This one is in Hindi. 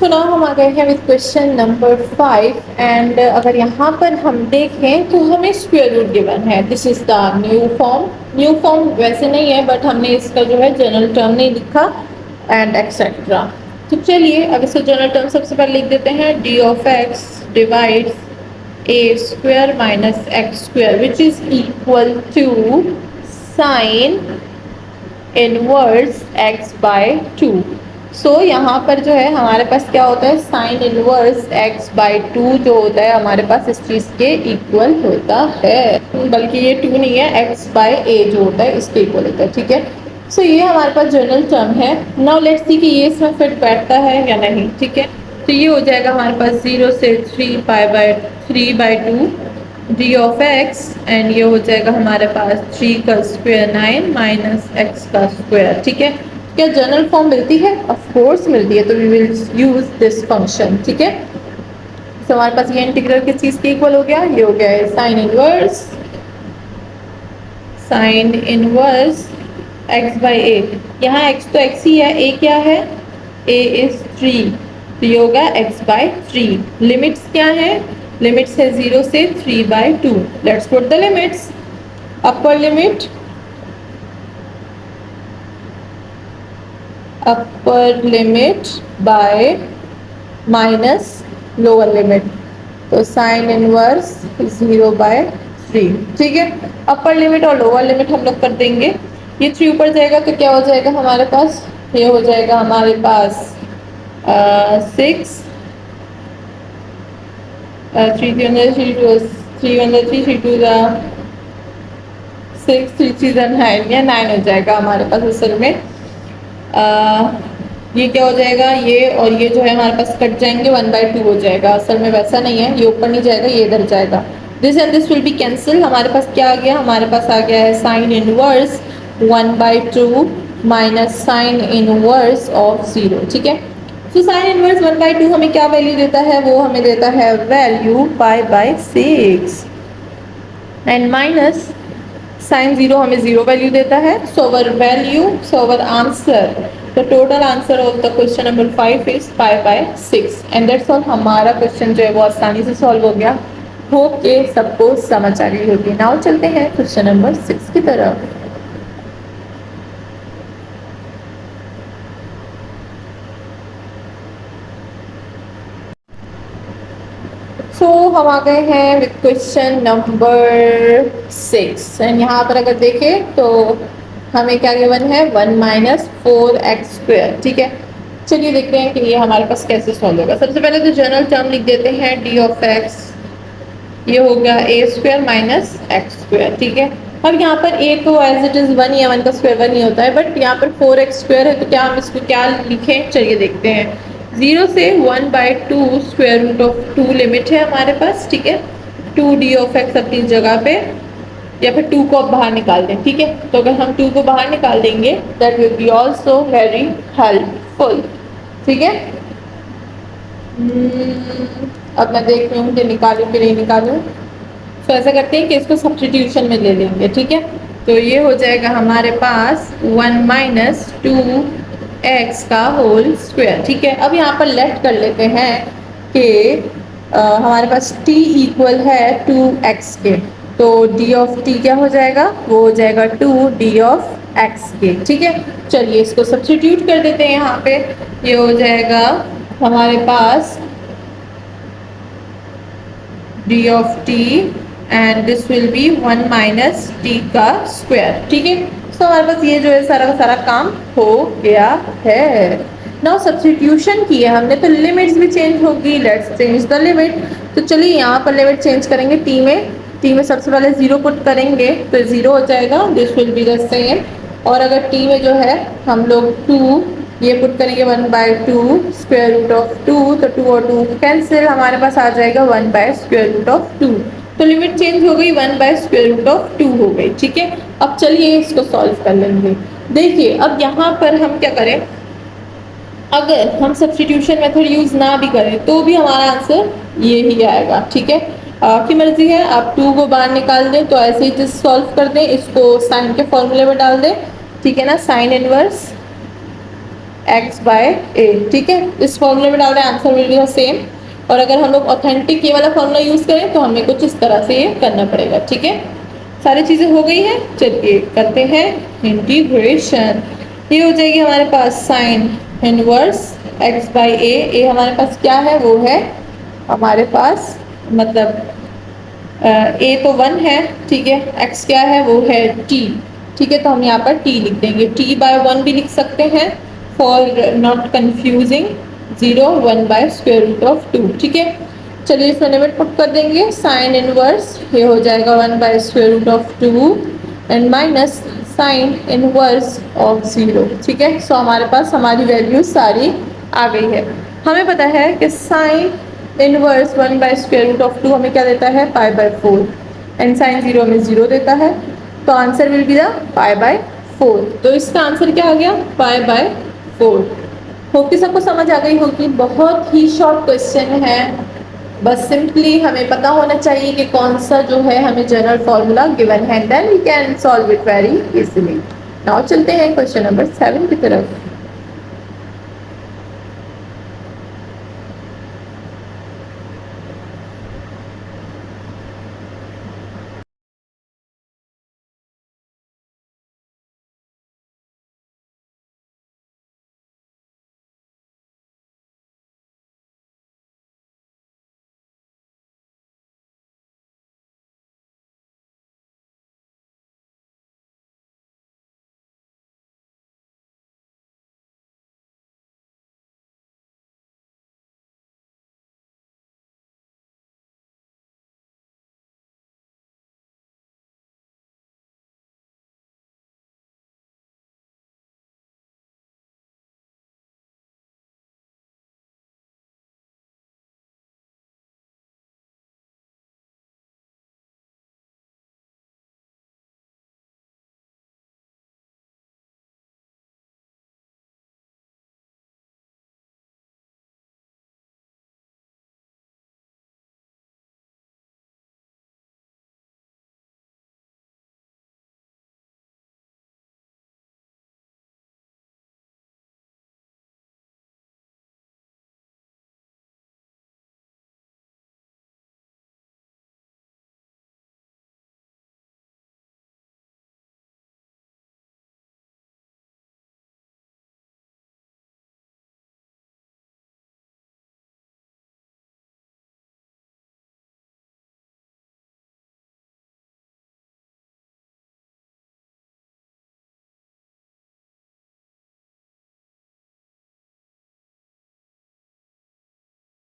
सो नाउ हम आ गए हैं विद क्वेश्चन नंबर 5 एंड अगर यहाँ पर हम देखें तो हमें स्क्वायर रूट गिवन है। This is the new form वैसे नहीं है बट हमने इसका जो है जनरल टर्म नहीं लिखा एंड एक्सेट्रा। तो चलिए अब इसका जनरल टर्म सबसे पहले लिख देते हैं। D of X divides A square minus X square which is equal to sine inverse X by 2। So यहाँ पर जो है हमारे पास क्या होता है, साइन इनवर्स x बाई 2 जो होता है हमारे पास इस चीज़ के इक्वल होता है, बल्कि ये 2 नहीं है, x बाई a जो होता है इसके इक्वल होता है। ठीक है, सो ये हमारे पास जनरल टर्म है। नाउ लेट्स सी कि ये इसमें फिट बैठता है या नहीं। ठीक है, तो ये हो जाएगा हमारे पास 0 से 3 pi by 3 by 2 D of x and ये हो जाएगा हमारे पास 3 का स्क्वायर 9 माइनस एक्स का स्क्वायर। ठीक है, क्या जनरल फॉर्म मिलती है? ऑफ कोर्स मिलती है, तो we will use this function. ठीक है, तो हमारे पास ये इंटीग्रल किस चीज के इक्वल हो गया, ये हो गया है साइन इनवर्स x बाई ए। यहाँ x तो x ही है, a क्या है, a इज 3, तो ये होगा x बाई 3। लिमिट्स क्या है, लिमिट्स है 0 से 3 by 2। Let's put the limits. Upper limit by minus lower limit, तो साइन इनवर्स 0 बाय 3। ठीक है, अपर लिमिट और लोअर लिमिट हम लोग कर देंगे। ये 3 ऊपर जाएगा तो क्या हो जाएगा हमारे पास, ये हो जाएगा हमारे पास 6 3 3 3 2 3 3 3 2 6 3 3 9 या 9 हो जाएगा हमारे पास असल में। ये क्या हो जाएगा, ये और ये जो है हमारे पास कट जाएंगे, 1 बाई 2 हो जाएगा। असल में वैसा नहीं है, ये ऊपर नहीं जाएगा, ये इधर जाएगा। This and this will be cancel. हमारे पास क्या आ गया, हमारे पास आ गया है sign inverse 1 by 2 minus sine inverse of 0। ठीक है, तो साइन इनवर्स 1 बाई 2 हमें क्या वैल्यू देता है, वो हमें देता है value pi by 6 and minus sine 0 हमें 0 वैल्यू देता है। So our answer, the total answer of the question number 5 is pi by 6 and that's all. हमारा क्वेश्चन जो है वो आसानी से सॉल्व हो गया। होप के सबको समझ आ गई होगी। नाउ चलते हैं क्वेश्चन नंबर 6 की तरफ। सो हम आ गए हैं विद क्वेश्चन नंबर 6 एंड यहाँ पर अगर देखें तो हमें क्या गिवन है, 1 माइनस 4x स्क्वायर। ठीक है, चलिए देखते हैं कि ये हमारे पास कैसे सॉल्व होगा। सबसे पहले तो जनरल टर्म लिख देते हैं, डी ऑफ एक्स ये हो गया a square minus X square. ठीक है, अब यहाँ पर a तो एज इट इज 1 ही है, 1 का स्क्वायर 1 ही होता है, बट यहाँ पर 4x स्क्वायर है तो क्या हम इसको क्या लिखें, चलिए देखते हैं। 0 से 1 by 2 square root of 2 limit है हमारे पास। ठीक है, 2 डी ऑफ एक्स अपनी जगह पे, या फिर 2 को अब बाहर निकाल दें। ठीक है, तो अगर हम 2 को बाहर निकाल देंगे that will be also very helpful. ठीक है, अब मैं देख रही हूँ कि निकालूं कि नहीं निकालूं। तो ऐसा करते हैं कि इसको सब्स्टिट्यूशन में ले लेंगे। ठीक है, तो ये हो जाएगा हमारे पास 1 माइनस 2x का होल स्क्वायर। ठीक है, अब यहाँ पर लेट कर लेते हैं कि हमारे पास t इक्वल है 2x के, तो d ऑफ t क्या हो जाएगा, वो हो जाएगा 2d ऑफ x के। ठीक है, चलिए इसको सब्स्टिट्यूट कर देते हैं यहाँ पे। ये हो जाएगा हमारे पास d of t and this will be 1 minus t का स्क्वायर। ठीक है, तो हमारे पास ये जो है सारा का सारा काम हो गया है। नाउ सब्स्टिट्यूशन की है हमने तो लिमिट्स भी चेंज होगी। Let's change the limit. तो चलिए यहाँ पर लिमिट चेंज करेंगे t में सबसे पहले 0 पुट करेंगे तो 0 हो जाएगा, this will be the same. और अगर t में जो है हम लोग 2 ये पुट करेंगे 1 बाई 2 स्क्वायर रूट ऑफ 2, तो 2 और 2 कैंसिल, हमारे पास आ जाएगा 1 बाई स्क्वायर रूट ऑफ 2। तो लिमिट चेंज हो गई, 1 बाई स्क्वायर रूट ऑफ 2 हो गई। ठीक है, अब चलिए इसको सॉल्व कर लेंगे। देखिए अब यहाँ पर हम क्या करें, अगर हम सब्स्टिट्यूशन मेथड यूज ना भी करें तो भी हमारा आंसर ये ही आएगा। ठीक है, आपकी मर्जी है, आप 2 को बाहर निकाल दें तो ऐसे ही जस्ट सॉल्व कर दें, इसको साइन के फॉर्मूले में डाल दें। ठीक है ना, साइन इनवर्स x बाय ए। ठीक है, इस फॉर्मूले में डाल रहे हैं, आंसर विल बी सेम। और अगर हम लोग ऑथेंटिक ये वाला फॉर्मूला यूज करें तो हमें कुछ इस तरह से ये करना पड़ेगा। ठीक है, सारी चीजें हो गई हैं, चलिए करते हैं इंटीग्रेशन। ये हो जाएगी हमारे पास साइन इनवर्स x बाई ए हमारे पास क्या है, वो है हमारे पास मतलब ए तो 1 है। ठीक है, x क्या है, वो है t। ठीक है, तो हम यहाँ पर t लिख देंगे, t बाय 1 भी लिख सकते हैं for not confusing. 0 1 by square root of 2। ठीक है, चलिए इसमें लिमिट पुट कर देंगे, साइन इनवर्स ये हो जाएगा 1 by square root of 2 and minus sine inverse of 0। ठीक है, सो हमारे पास हमारी वैल्यू सारी आ गई है। हमें पता है कि sine inverse 1 by square root of 2 हमें क्या देता है, पाई बाय 4 एंड साइन 0 हमें 0 देता है, तो answer will be the pi by 4। तो इसका आंसर क्या आ गया, पाई बाय 4। होप कि सबको समझ आ गई होगी, बहुत ही शॉर्ट क्वेश्चन है, बस सिंपली हमें पता होना चाहिए कि कौन सा जो है हमें जनरल फॉर्मूला गिवन है, then we can solve it very easily. Now चलते हैं क्वेश्चन नंबर 7 की तरफ।